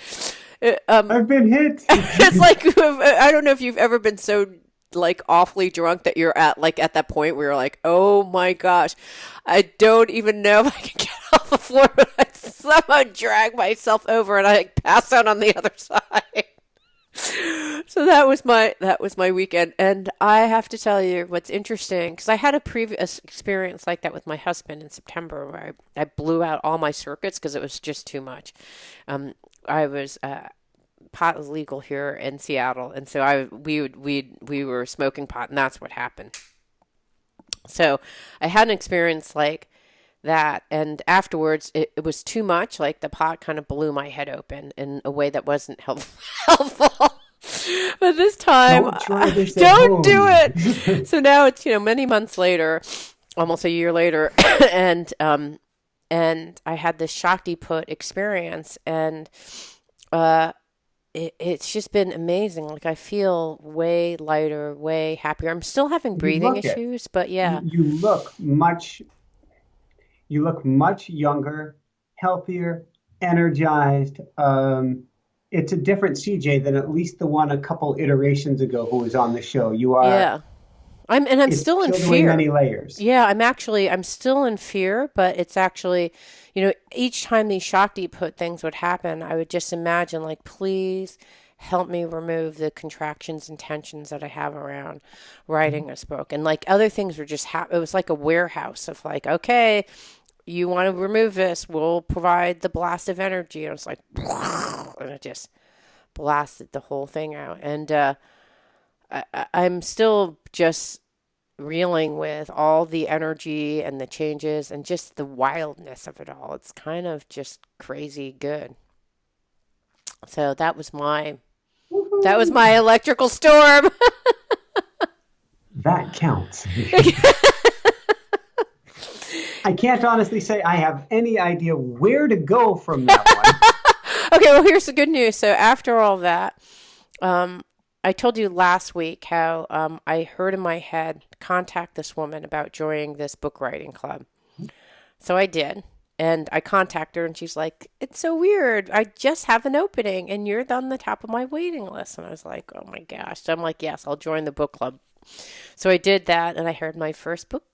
I've been hit. it's like, I don't know if you've ever been so like awfully drunk that you're at that point where you're like, oh my gosh, I don't even know if I can get off the floor, but I somehow drag myself over and I pass out on the other side. So that was my weekend, and I have to tell you what's interesting because I had a previous experience like that with my husband in September where I blew out all my circuits because it was just too much. I was pot is legal here in Seattle, and so we were smoking pot, and that's what happened. So I had an experience like that, and afterwards it was too much. Like the pot kind of blew my head open in a way that wasn't helpful. But this time, Don't try this at don't do home. it. So now it's many months later, almost a year later, and I had this Shaktiput experience, and uh, it's just been amazing. Like I feel way lighter, way happier. I'm still having You breathing look it. issues, but yeah, You look much younger, healthier, energized. It's a different CJ than at least the one a couple iterations ago who was on the show. yeah. I'm It's still in peeled away fear. many layers. Yeah, I'm still in fear, but it's actually, each time these Shakti put things would happen, I would just imagine like, please help me remove the contractions and tensions that I have around writing this book. And like other things were just, it was like a warehouse of like, okay, you want to remove this, we'll provide the blast of energy. And it was like, and it just blasted the whole thing out. And I'm still just reeling with all the energy and the changes and just the wildness of it all. It's kind of just crazy good. So that was my Woohoo! electrical storm. That counts. I can't honestly say I have any idea where to go from that one. Okay, well here's the good news. So after all that, um, I told you last week how I heard in my head contact this woman about joining this book writing club. So I did. And I contacted her and she's like, it's so weird. I just have an opening and you're on the top of my waiting list. And I was like, oh my gosh. So I'm like, yes, I'll join the book club. So I did that and I heard my first book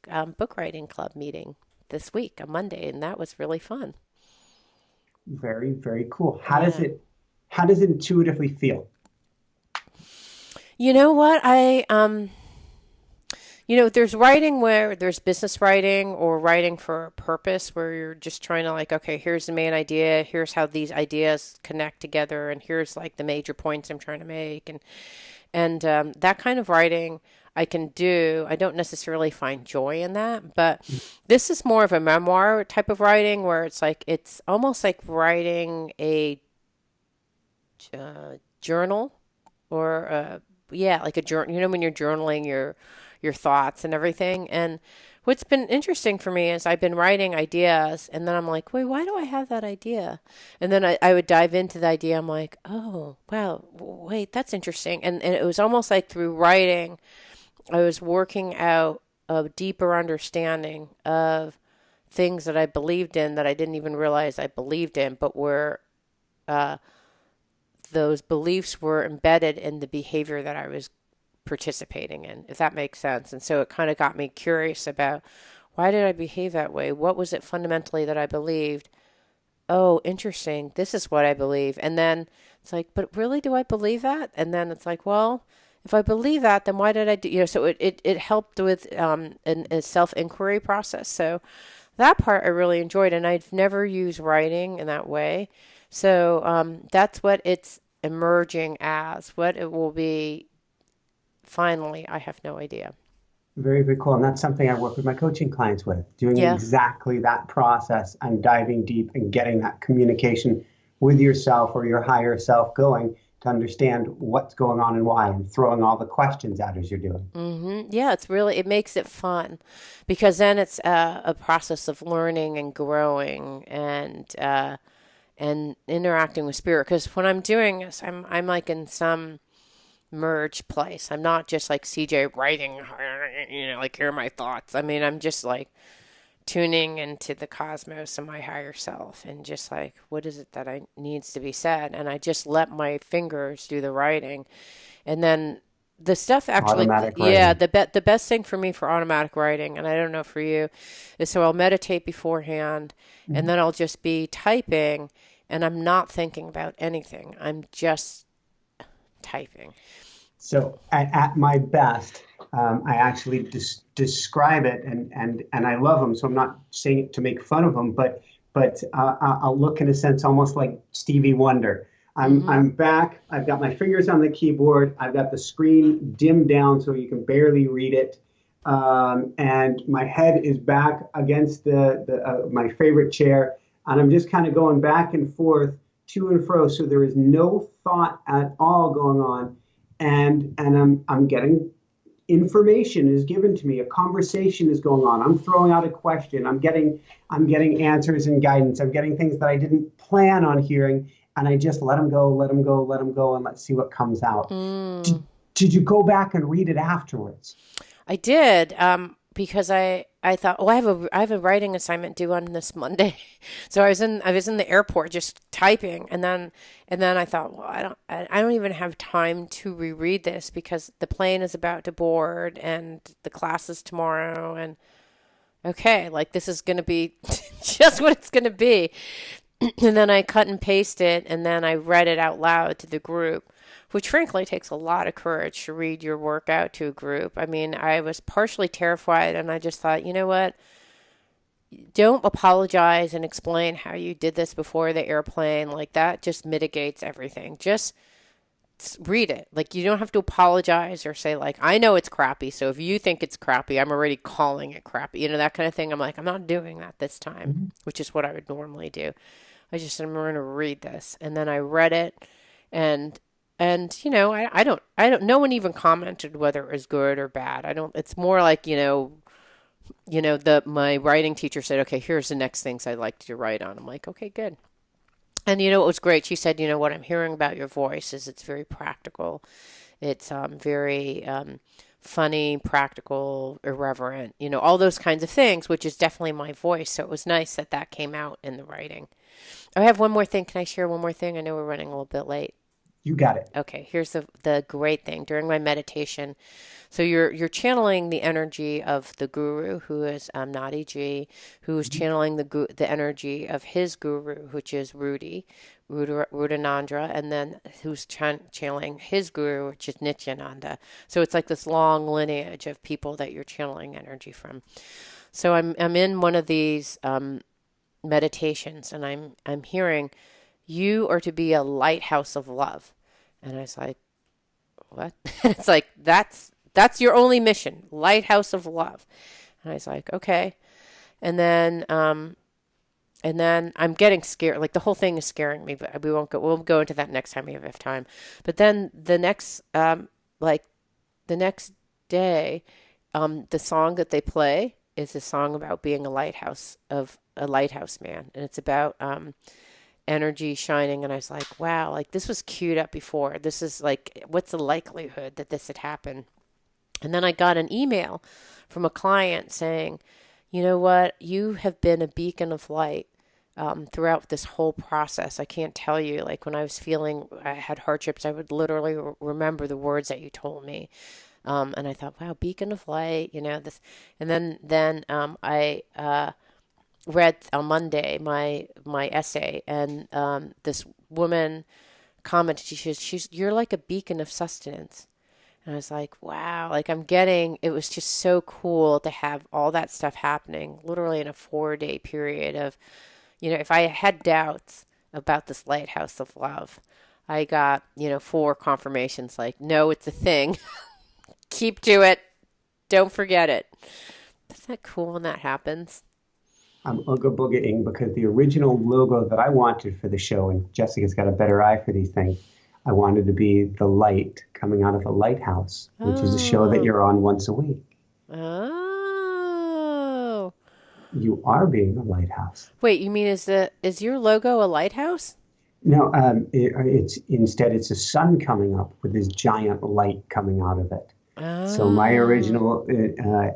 writing club meeting this week on Monday. And that was really fun. Very, very cool. Yeah. How does it intuitively feel? You know what? There's writing where there's business writing or writing for a purpose where you're just trying to like, okay, here's the main idea, here's how these ideas connect together, and here's like the major points I'm trying to make, and that kind of writing I can do. I don't necessarily find joy in that, but this is more of a memoir type of writing where it's almost like writing a journal or yeah, like a journal. When you're journaling your thoughts and everything. And what's been interesting for me is I've been writing ideas, and then I'm like, wait, why do I have that idea? And then I would dive into the idea. I'm like, oh wow, wait, that's interesting. And it was almost like through writing, I was working out a deeper understanding of things that I believed in that I didn't even realize I believed in, but were uh, those beliefs were embedded in the behavior that I was participating in, if that makes sense. And so it kind of got me curious about why did I behave that way? What was it fundamentally that I believed? Oh, interesting. This is what I believe. And then it's like, but really, do I believe that? And then it's like, well, if I believe that, then why did I do, so it helped with a self-inquiry process. So that part I really enjoyed, and I've never used writing in that way. So that's what it's emerging as. What it will be finally, I have no idea. Very, very cool. And that's something I work with my coaching clients with, doing Yeah. exactly that process and diving deep and getting that communication with yourself or your higher self going to understand what's going on and why, and throwing all the questions out as you're doing. Yeah, it makes it fun because then it's a process of learning and growing and interacting with spirit. Because when I'm doing this, I'm like in some merge place. I'm not just like CJ writing, like here are my thoughts. I mean, I'm just like tuning into the cosmos and my higher self and just like, what is it that I needs to be said? And I just let my fingers do the writing. And then the stuff actually, Automatic yeah, writing. the best thing for me for automatic writing, and I don't know for you, is so I'll meditate beforehand and Mhm. then I'll just be typing and I'm not thinking about anything. I'm just typing. So at my best, I actually describe it, and I love them. So I'm not saying it to make fun of them, but I'll look in a sense almost like Stevie Wonder. Mm-hmm. I'm back. I've got my fingers on the keyboard. I've got the screen dimmed down so you can barely read it, and my head is back against the my favorite chair, and I'm just kind of going back and forth, to and fro. So there is no thought at all going on, and I'm getting information is given to me, a conversation is going on, I'm throwing out a question, I'm getting answers and guidance, I'm getting things that I didn't plan on hearing, and I just let them go, let them go, let them go, and let's see what comes out. did, Mm. did you go back and read it afterwards? I did, because I thought, oh, I have a writing assignment due on this Monday, so I was in the airport just typing, and then I thought, well, I don't even have time to reread this because the plane is about to board and the class is tomorrow, and okay, like this is going to be just what it's going to be. And then I cut and pasted, and then I read it out loud to the group, which frankly takes a lot of courage to read your work out to a group. I mean, I was partially terrified, and I just thought, you know what? Don't apologize and explain how you did this before the airplane. Like that just mitigates everything. Just read it. Like you don't have to apologize or say like, I know it's crappy, so if you think it's crappy, I'm already calling it crappy. You know, that kind of thing. I'm like, I'm not doing that this time, Mhm. which is what I would normally do. I just said, I'm going to read this. And then I read it, and you know, I don't no one even commented whether it was good or bad. I don't it's more like, the my writing teacher said, "Okay, here's the next things I'd like you to write on." I'm like, "Okay, good." And you know what was great? She said, "You know what I'm hearing about your voice is it's very practical. It's very funny, practical, irreverent, all those kinds of things, which is definitely my voice. So it was nice that that came out in the writing. I have one more thing. Can I share one more thing? I know we're running a little bit late. You got it. Okay, here's the great thing during my meditation. So you're channeling the energy of the guru, who is Nadi G, who is Mhm. channeling the energy of his guru, which is Rudanandra, and then who's channeling his guru, which is Nityananda. So it's like this long lineage of people that you're channeling energy from. So I'm in one of these meditations, and I'm hearing, you are to be a lighthouse of love. And I was like, what? It's like, that's your only mission, lighthouse of love. And I was like, okay. And then, I'm getting scared. Like the whole thing is scaring me, but we'll go into that next time we have time. But then like the next day, the song that they play is a song about being a lighthouse man. And it's about, energy shining, and I was like, wow, like this was queued up before. This is like, what's the likelihood that this had happened? And then I got an email from a client saying, you know what, you have been a beacon of light throughout this whole process. I can't tell you, like when I was feeling I had hardships, I would literally remember the words that you told me. And I thought, wow, beacon of light, this. And then I read on Monday my essay, and this woman commented. She says, "You're like a beacon of sustenance." And I was like, "Wow!" Like it was just so cool to have all that stuff happening, literally in a 4-day period of, if I had doubts about this lighthouse of love, I got 4 confirmations. Like, no, it's a thing. Keep to it. Don't forget it. Isn't that cool when that happens? I'm Ooga Boogieing because the original logo that I wanted for the show, and Jessica's got a better eye for these things, I wanted to be the light coming out of a lighthouse, which is a show that Oh. you're on once a week. Oh. You are being a lighthouse. Wait, you mean is your logo a lighthouse? No, it's a sun coming up with this giant light coming out of it. So my Oh. original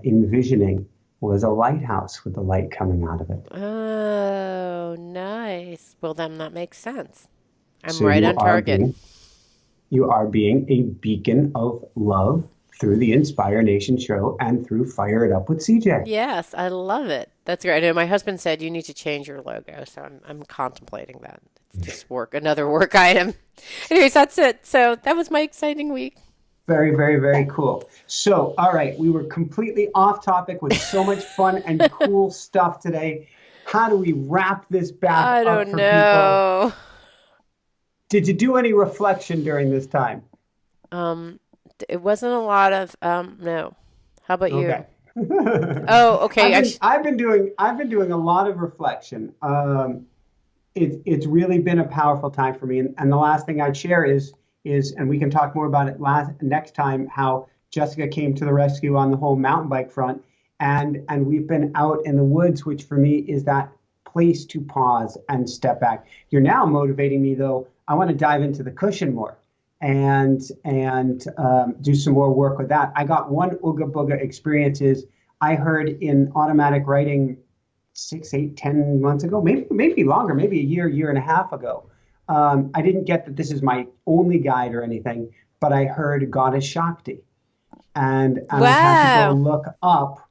envisioning was a lighthouse with the light coming out of it. Oh, nice. Well, then that makes sense. I'm So right you on are target. being You are being a beacon of love through the Inspire Nation show and through Fire It Up with CJ. Yes, I love it. That's great. And my husband said you need to change your logo, so I'm contemplating that. It's just another work item. Anyways, that's it. So that was my exciting week. Very, very, very cool. So, all right, we were completely off topic with so much fun and cool stuff today. How do we wrap this back I up don't for know. people? Did you do any reflection during this time? It wasn't a lot of no. How about you? Okay. Oh, okay. I've been doing a lot of reflection. It's really been a powerful time for me. And the last thing I'd share is, and we can talk more about it next time, how Jessica came to the rescue on the whole mountain bike front. And we've been out in the woods, which for me is that place to pause and step back. You're now motivating me, though. I want to dive into the cushion more and do some more work with that. I got one Ooga Booga experiences I heard in automatic writing 6, 8, 10 months ago, maybe longer, maybe a year and a half ago. I didn't get that this is my only guide or anything, but I heard Goddess Shakti. And Wow. I had to go look up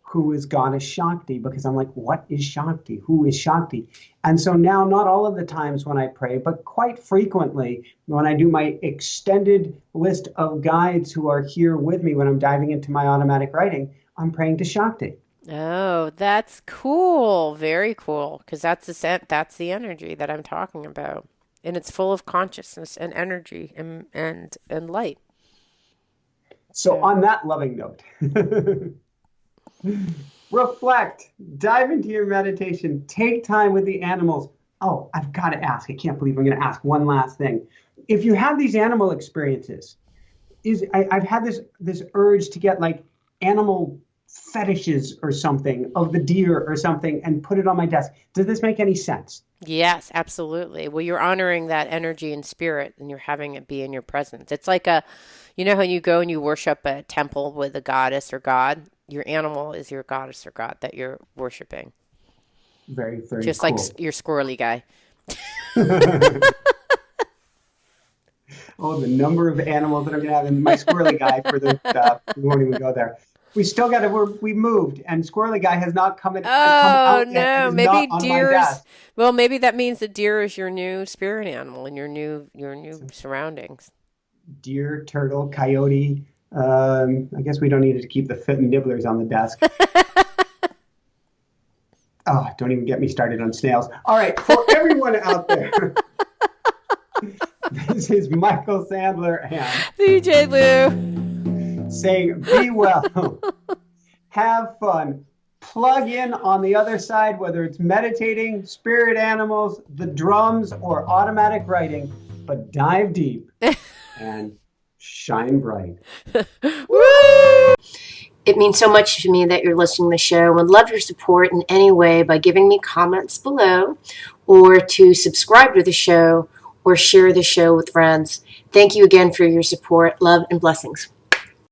who is Goddess Shakti, because I'm like, what is Shakti? Who is Shakti? And so now, not all of the times when I pray, but quite frequently when I do my extended list of guides who are here with me when I'm diving into my automatic writing, I'm praying to Shakti. Oh, that's cool. Very cool. Because that's the energy that I'm talking about. And it's full of consciousness and energy and light. So on that loving note, reflect, dive into your meditation, take time with the animals. Oh, I've got to ask. I can't believe I'm going to ask one last thing. If you have these animal experiences, I've had this urge to get like animal fetishes or something of the deer or something and put it on my desk. Does this make any sense? Yes, absolutely. Well, you're honoring that energy and spirit and you're having it be in your presence. It's like you know, when you go and you worship a temple with a goddess or god, your animal is your goddess or god that you're worshiping. Very, very Just cool. like your squirrely guy. Oh, the number of animals that I'm going to have in my squirrely guy for the morning we go there. We still got to, we moved and squirrely guy has not come out yet. No, It is maybe not on my desk. well, maybe that means the deer is your new spirit animal and your new surroundings. Deer, turtle, coyote. I guess we don't need to keep the fit and nibblers on the desk. Oh, don't even get me started on snails. All right, for everyone out there, this is Michael Sandler and CJ Lou saying, be well, have fun, plug in on the other side, whether it's meditating, spirit animals, the drums, or automatic writing, but dive deep and shine bright. Woo! It means so much to me that you're listening to the show. I would love your support in any way by giving me comments below or to subscribe to the show or share the show with friends. Thank you again for your support. Love and blessings.